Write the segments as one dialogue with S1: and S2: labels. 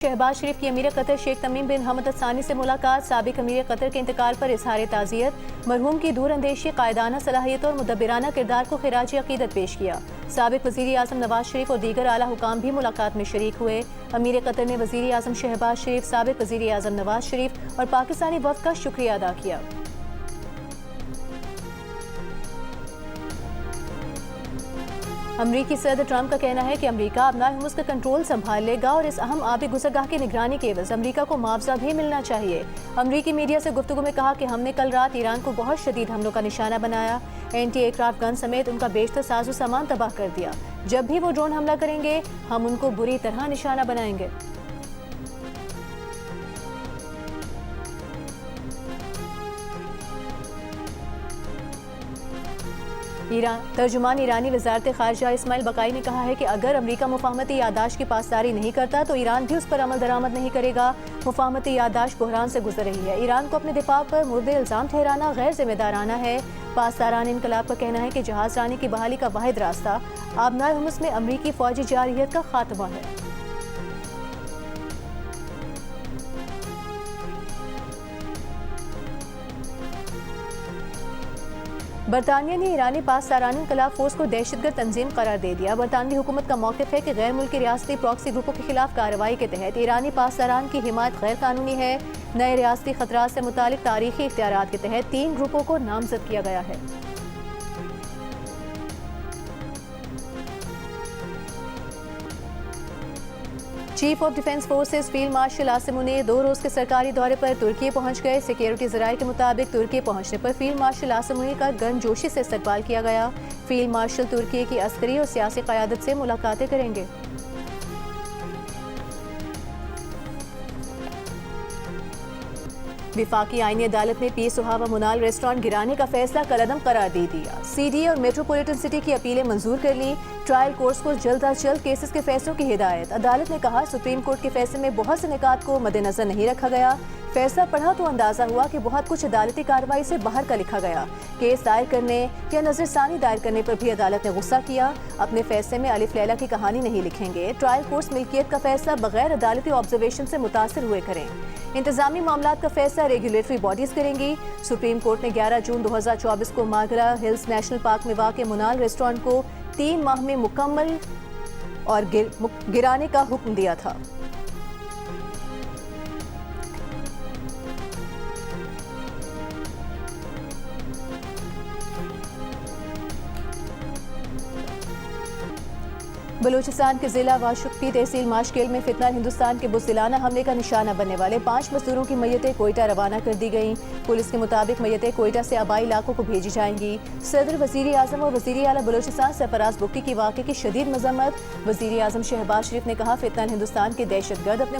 S1: शहबाज शरीफ की अमीर कतर शेख तमीम बिन हमद सानी से मुलाकात। साबिक अमीर कतर के इंतकाल पर इजहार ताज़ियत। मरहूम की दूर अंदेशी, कायदाना सलाहियत और मुदब्बिराना किरदार को खिराज अकीदत पेश किया। साबिक वज़ीर आज़म नवाज शरीफ और दीगर आला हुकाम भी मुलाकात में शरीक हुए। अमीर कतर ने वज़ीर आज़म शहबाज शरीफ, साबिक वज़ीर आज़म नवाज शरीफ और पाकिस्तानी वफ़द का शुक्रिया अदा किया। अमरीकी सदर ट्रंप का कहना है कि अमरीका अपनाए हुर्मुज़ का कंट्रोल संभाल लेगा और इस अहम आबी गुज़रगाह की निगरानी के एवज़ अमरीका को मुआवजा भी मिलना चाहिए। अमरीकी मीडिया से गुफ्तगू में कहा कि हमने कल रात ईरान को बहुत शदीद हमलों का निशाना बनाया, एंटी एयरक्राफ्ट गन समेत उनका बेशतर साजो सामान तबाह कर दिया। जब भी वो ड्रोन हमला करेंगे हम उनको बुरी तरह निशाना बनाएंगे। तर्जुमान ईरानी वज़ारत ख़ारिजा इस्माइल बकाई ने कहा है कि अगर अमरीका मुफाहमती यादाश्त की पासदारी नहीं करता तो ईरान भी उस पर अमल दरामद नहीं करेगा। मुफाहमती यादाश्त बहरान से गुजर रही है। ईरान को अपने दिफा पर मुर्द इल्ज़ाम ठहराना गैर जिम्मेदाराना है। पासदारान इनकलाब का कहना है कि जहाज रानी की बहाली का वाहिद रास्ता आबनाए हुर्मुज़ में अमरीकी फ़ौजी जारहियत का खात्मा है। बरतानिया ने ईरानी पासदारान इनकलाब फोर्स को दहशतगर्द तंजीम करार दे दिया। बरतानवी हुकूमत का मौक़िफ़ है कि गैर मुल्की रियासती प्रॉक्सी ग्रुपों के खिलाफ कार्रवाई के तहत ईरानी पासदारान की हिमायत गैर कानूनी है। नए रियासती खतरात से मुतालिक तारीखी इख्तियारात के तहत 3 ग्रुपों को नामजद किया गया है। Chief of defence forces field marshal Asim Munir 2 रोज़ के सरकारी दौरे पर तुर्की पहुंच गए। सिक्योरिटी ज़राए के मुताबिक तुर्की पहुंचने पर फील्ड मार्शल आसिम मुनीर का गर्मजोशी से इस्तकबाल किया गया। फील्ड मार्शल तुर्की की अस्करी और सियासी क़यादत से मुलाकातें करेंगे। विफाकी आईनी अदालत ने पी सुहावा मुनाल रेस्टोरेंट गिराने का फैसला कलअदम करार दे दिया। सीडीए और मेट्रोपॉलिटन सिटी की अपीलें मंजूर कर ली। ट्रायल कोर्ट्स को जल्द अज जल्द केसेस के फैसलों की हिदायत। अदालत ने कहा सुप्रीम कोर्ट के फैसले में बहुत से निकात को मद्देनजर नहीं रखा गया। फैसला पढ़ा तो अंदाजा हुआ कि बहुत कुछ अदालती कार्रवाई से बाहर का लिखा गया। केस दायर करने या नजरसानी दायर करने पर भी अदालत ने गुस्सा किया। अपने फैसले में अलिफ लैला की कहानी नहीं लिखेंगे। ट्रायल कोर्ट्स मिल्कियत का फैसला बगैर अदालती ऑब्जर्वेशन से मुतासर हुए करें। इंतजामी मामलात का फैसला रेगुलेटरी बॉडीज करेंगी। सुप्रीम कोर्ट ने 11 जून 2024 को मागरा हिल्स नेशनल पार्क में वाक़ मुनाल रेस्टोरेंट को 3 माह में मुकम्मल और गिराने का हुक्म दिया था। बलूचिस्तान के जिला वाशुक्ती तहसील माशकेल में फितना हिंदुस्तान के बुज़दिलाना हमले का निशाना बनने वाले 5 मजदूरों की मैयतें कोयटा रवाना कर दी गईं। पुलिस के मुताबिक मैयतें कोयटा से आबाई इलाकों को भेजी जाएंगी। सदर वज़ीर आज़म और वज़ीर आला बलूचिस्तान सरफराज बुक्की की वाक़े की शदीद मज़म्मत। वज़ीर आज़म शहबाज शरीफ ने कहा फितना हिंदुस्तान के दहशतगर्द अपने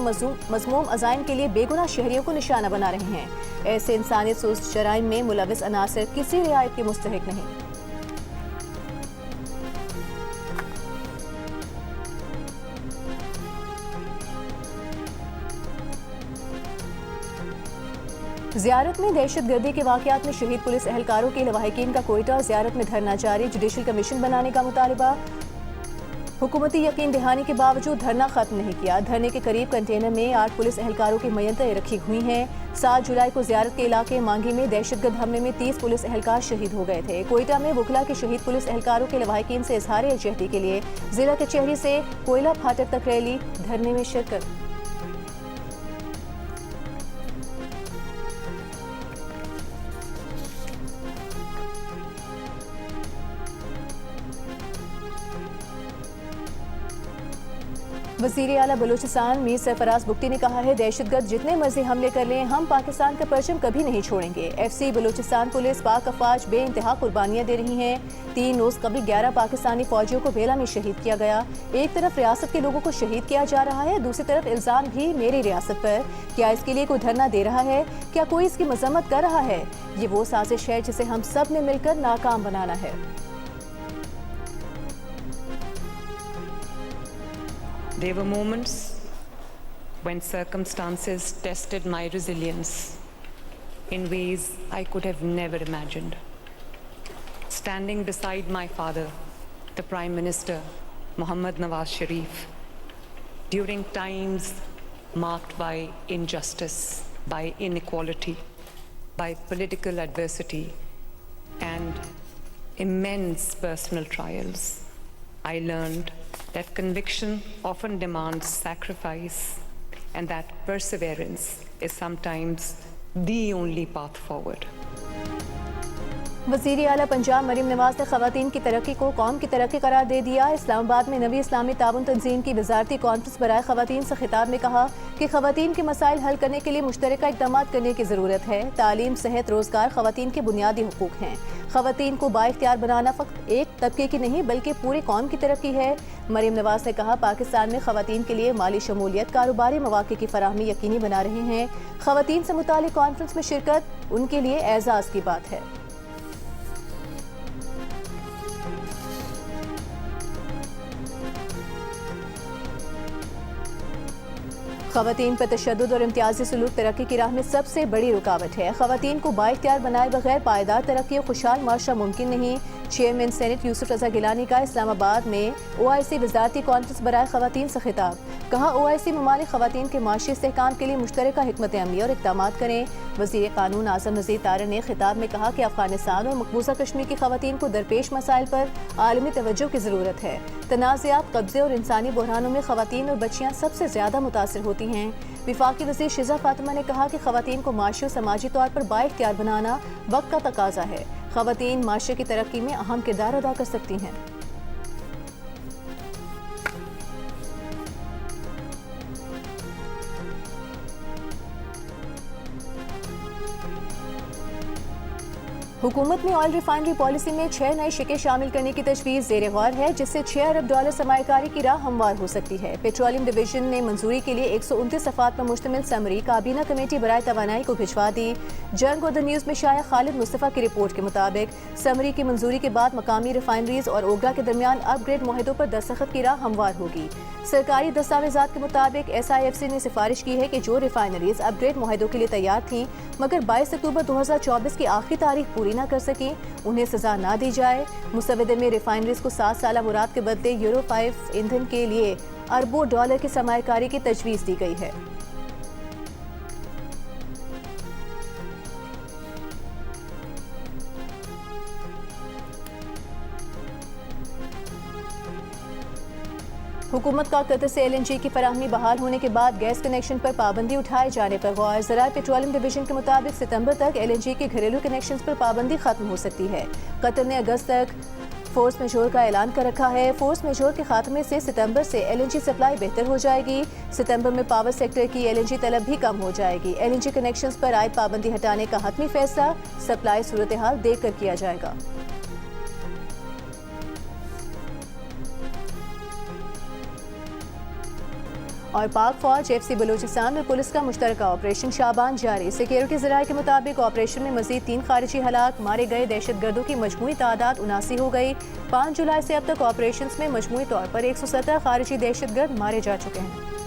S1: मज़मूम अज़ाइम के लिए बेगुनाह शहरियों को निशाना बना रहे हैं। ऐसे इंसानियत सोज़ जराइम में मुलविस अनासर किसी रियायत के मुस्तहिक नहीं। ज़ियारत में दहशतगर्दी के वाक़यात में शहीद पुलिस एहलकारों के लवाहिकीन का कोयटा और ज़ियारत में धरना जारी। जुडिशल कमीशन बनाने का मुतालबा। हुकूमती यकीन दहानी के बावजूद धरना खत्म नहीं किया। धरने के करीब कंटेनर में 8 पुलिस एहलकारों की मैयतें रखी हुई हैं। 7 जुलाई को ज़ियारत के इलाके मांगी में दहशतगर्द हमले में 30 पुलिस एहलकार शहीद हो गए थे। कोयटा में वकला के शहीद पुलिस एहलकारों के लवाहिकीन से इजहार यकजहती के लिए जिला कचहरी से कोयला फाटक तक रैली, धरने में शिरकत। वज़ीर आला बलूचिस्तान मीर सरफराज बुक्टी ने कहा है दहशतगर्द जितने मर्जी हमले कर लें हम पाकिस्तान का परचम कभी नहीं छोड़ेंगे। FC बलूचिस्तान पुलिस पाक अफवाज बेइंतहा कुर्बानियाँ दे रही हैं। 3 रोज़ कबल 11 पाकिस्तानी फौजियों को बेला में शहीद किया गया। एक तरफ रियासत के लोगों को शहीद किया जा रहा है, दूसरी तरफ इल्ज़ाम भी मेरी रियासत पर। क्या इसके लिए कोई धरना दे रहा है? क्या कोई इसकी मजम्मत कर रहा है? ये वो साजिश है जिसे हम सब ने मिलकर नाकाम बनाना है।
S2: There were moments when circumstances tested my resilience in ways I could have never imagined. Standing beside my father, the Prime Minister, Mohammad Nawaz Sharif, during times marked by injustice, by inequality, by political adversity, and immense personal trials, I learned that conviction often demands sacrifice and that perseverance is sometimes the only path forward.
S1: वज़ीर आला पंजाब मरीम नवाज ने ख़वातीन की तरक्की को कौम की तरक्की करार दे दिया। इस्लामाबाद में नवी इस्लामी ताउन तंजीम की वजारती कॉन्फ्रेंस बराए ख़वातीन से खिताब में कहा कि ख़वातीन के मसाइल हल करने के लिए मुश्तरका इक़दाम करने की ज़रूरत है। तालीम, सेहत, रोज़गार ख़वातीन के बुनियादी हुकूक हैं। ख़वातीन को बाइख्तियार बनाना फ़क़त एक तबके की नहीं बल्कि पूरी कौम की तरक्की है। मरीम नवाज ने कहा पाकिस्तान में ख़वातीन के लिए माली शमूलियत, कारोबारी मौक़े की फराहमी यकीनी बना रहे हैं। ख़वातीन से मुताल्लिक़ कॉन्फ्रेंस में शिरकत उनके लिए एज़ाज़ की बात है। ख़वातीन पर तशद्दुद और इम्तियाजी सलूक तरक्की की राह में सबसे बड़ी रुकावट है। ख़वातीन को बाइख्तियार बनाए बगैर पायदार तरक्की और खुशहाल माशरा मुमकिन नहीं। चेयरमैन सेनेट यूसुफ रज़ा गिलानी का इस्लामाबाद में OIC वजारती कॉन्फ्रेंस बराए ख़वातीन से खिताब। कहा OIC ममालिक ख़वातीन के माशी इस्तेहकाम के लिए मुश्तरका हिकमत अमली और इक़दामात करें। वज़ीर क़ानून आज़म नज़ीर तारड़ ने खिताब में कहा कि अफ़गानिस्तान और मकबूजा कश्मीर की ख़वातीन को दरपेश मसाइल पर आलमी तवज्जो की ज़रूरत है। तनाज़ात, कब्ज़े और इंसानी बहरानों में ख़वातीन और बच्चियाँ सबसे ज़्यादा मुतासिर होती हैं। विफाकी वज़ीर शिज़ा फ़ातिमा ने कहा कि ख़वातीन को माशी और समाजी तौर पर बाइख्तियार बनाना वक्त का तकाजा है। ख़वातीन माशरे की तरक्की में अहम किरदार अदा कर सकती हैं। हुकूमत में ऑयल रिफाइनरी पॉलिसी में 6 नए शिके शामिल करने की तजवीज़ ज़ेर गौर है, जिससे $6 अरब सरमायाकारी की राह हमवार हो सकती है। पेट्रोलियम डिवीजन ने मंजूरी के लिए 129 सफ़ात पर मुश्तमिल समरी काबीना कमेटी बराए तवानाई को भिजवा दी। जंग और द न्यूज़ में शाया खालिद मुस्तफ़ा की रिपोर्ट के मुताबिक समरी की मंजूरी के बाद मकामी रिफाइनरीज और ओगरा के दरमियान अपग्रेड मुआहदों पर दस्तखत की राह हमवार होगी। सरकारी दस्तावेज़ात के मुताबिक SIFC ने सिफारिश की है कि जो रिफाइनरीज अपग्रेड मुआहदों के लिए तैयार थीं मगर 22 अक्टूबर 2024 की आखिरी तारीख पूरी न कर सकी, उन्हें सजा ना दी जाए। मुसवदे में रिफाइनरीज को 7 साला मुराद के बदले यूरो 5 ईंधन के लिए अरबों डॉलर की सरमायाकारी की तजवीज़ दी गई है। हुकूमत का कतर से LNG की फराहमी बहाल होने के बाद गैस कनेक्शन पर पाबंदी उठाए जाने पर गौर। ज़राए पेट्रोलियम डिवीजन के मुताबिक सितंबर तक LNG के घरेलू कनेक्शन पर पाबंदी खत्म हो सकती है। कतर ने अगस्त तक फोर्स मेजोर का ऐलान कर रखा है। फोर्स मेजोर के खात्मे से सितंबर से LNG सप्लाई बेहतर हो जाएगी। सितंबर में पावर सेक्टर की LNG तलब भी कम हो जाएगी। LNG कनेक्शन पर आयद पाबंदी हटाने का हतमी फैसला सप्लाई सूरत हाल देख कर किया जाएगा। और पाक फौज FC बलूचिस्तान और पुलिस का मुश्तरका ऑपरेशन शाबान जारी। सिक्योरिटी ज़राए के मुताबिक ऑपरेशन में मज़ीद 3 खारिजी हलाक, मारे गए दहशतगर्दों की मजमूई तादाद 79 हो गई। 5 जुलाई से अब तक ऑपरेशन में मजमूई तौर पर 117 खारिजी दहशतगर्द मारे जा चुके हैं।